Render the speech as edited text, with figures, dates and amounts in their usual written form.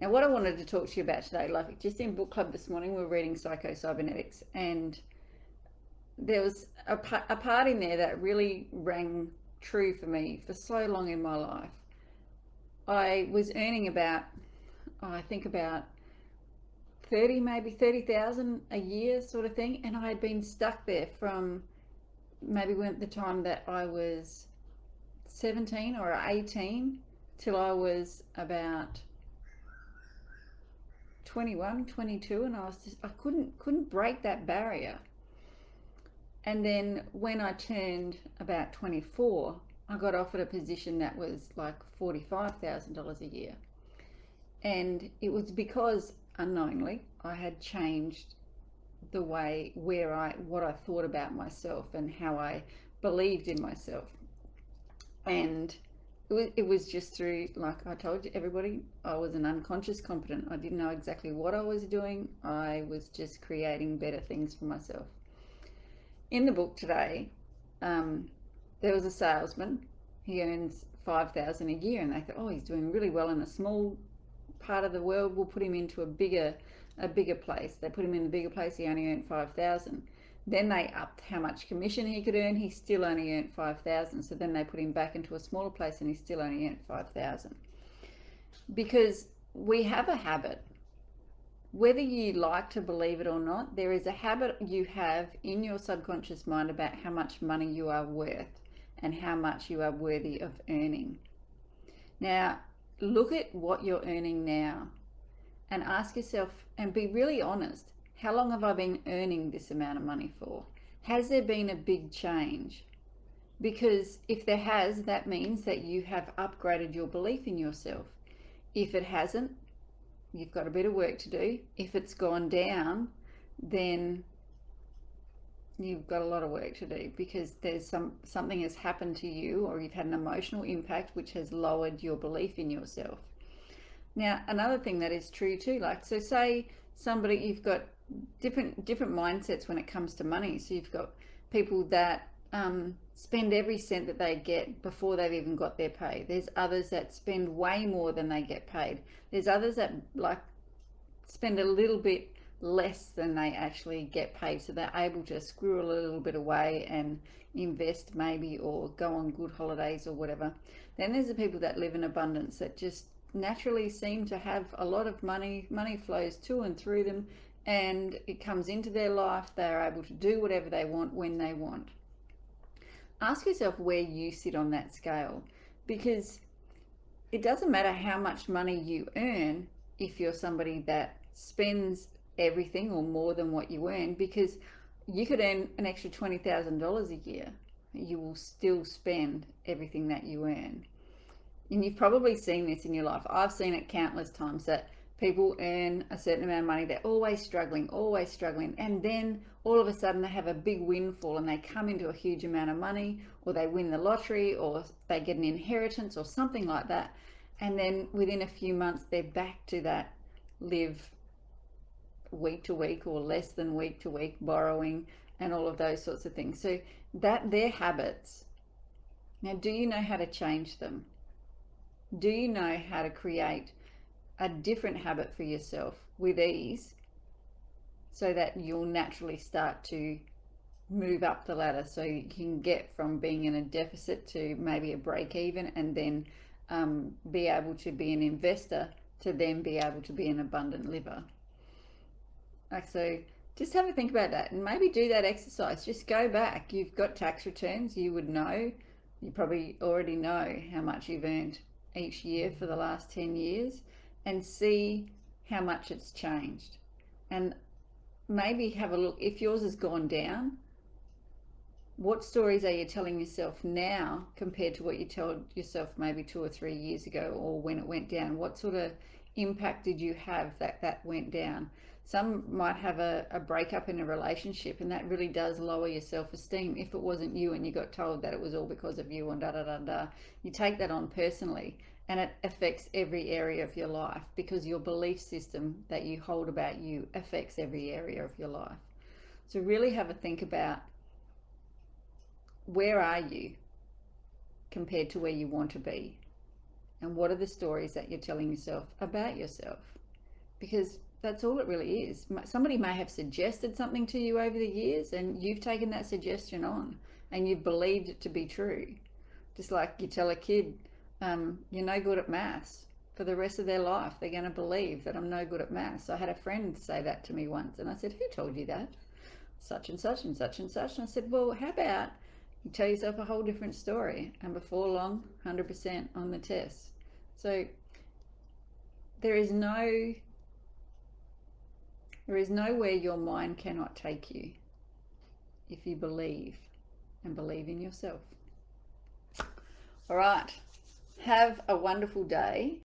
Now, what I wanted to talk to you about today, like just in book club this morning, we were reading Psycho Cybernetics, and there was a part in there that really rang true for me for so long in my life. I was earning about, I think about 30, maybe 30,000 a year sort of thing, and I had been stuck there from maybe when the time that I was 17 or 18 till I was about 21, 22, and I couldn't break that barrier. And then when I turned about 24, I got offered a position that was like $45,000 a year. And it was because unknowingly I had changed the way what I thought about myself and how I believed in myself. And it was just through, like I told everybody, I was an unconscious competent. I didn't know exactly what I was doing. I was just creating better things for myself. In the book today, there was a salesman. He earns 5,000 a year, and they thought, oh, he's doing really well in a small part of the world. We'll put him into a bigger place. They put him in the bigger place. He only earned 5,000. Then they upped how much commission he could earn. He still only earned 5,000. So then they put him back into a smaller place, and he still only earned 5,000. Because we have a habit, whether you like to believe it or not, there is a habit you have in your subconscious mind about how much money you are worth and how much you are worthy of earning. Now, look at what you're earning now and ask yourself, and be really honest, how long have I been earning this amount of money for? Has there been a big change? Because if there has, that means that you have upgraded your belief in yourself. If it hasn't, you've got a bit of work to do. If it's gone down, then you've got a lot of work to do, because there's something has happened to you, or you've had an emotional impact which has lowered your belief in yourself. Now, another thing that is true too, like, so say somebody, you've got different mindsets when it comes to money. So you've got people that spend every cent that they get before they've even got their pay. There's others that spend way more than they get paid. There's others that like spend a little bit less than they actually get paid, so they're able to squirrel a little bit away and invest maybe, or go on good holidays or whatever. Then there's the people that live in abundance, that just naturally seem to have a lot of money. Money flows to and through them, and it comes into their life. They're able to do whatever they want when they want. Ask yourself where you sit on that scale, because it doesn't matter how much money you earn if you're somebody that spends everything or more than what you earn, because you could earn an extra $20,000 a year. You will still spend everything that you earn. And you've probably seen this in your life. I've seen it countless times, that people earn a certain amount of money, they're always struggling, and then all of a sudden they have a big windfall and they come into a huge amount of money, or they win the lottery, or they get an inheritance or something like that, and then within a few months they're back to that live week to week or less than week to week borrowing and all of those sorts of things. So that they're habits. Now, do you know how to change them? Do you know how to create a different habit for yourself with ease, so that you'll naturally start to move up the ladder, so you can get from being in a deficit to maybe a break even, and then be able to be an investor, to then be able to be an abundant liver. Like, so just have a think about that, and maybe do that exercise. Just go back. You've got tax returns. You would know, you probably already know how much you've earned each year for the last 10 years, and see how much it's changed. And maybe have a look, if yours has gone down, what stories are you telling yourself now compared to what you told yourself maybe 2 or 3 years ago, or when it went down? What sort of impact did you have that went down? Some might have a breakup in a relationship, and that really does lower your self-esteem. If it wasn't you and you got told that it was all because of you and da da da da, you take that on personally, and it affects every area of your life, because your belief system that you hold about you affects every area of your life. So really have a think about, where are you compared to where you want to be, And what are the stories that you're telling yourself about yourself? Because that's all it really is. Somebody may have suggested something to you over the years, and you've taken that suggestion on and you've believed it to be true. Just like you tell a kid, you're no good at maths. For the rest of their life, they're going to believe that I'm no good at maths. I had a friend say that to me once, and I said, who told you that? Such and such and such and such. And I said, well, how about you tell yourself a whole different story, and before long, 100% on the test. So there is nowhere your mind cannot take you if you believe and believe in yourself. All right. Have a wonderful day.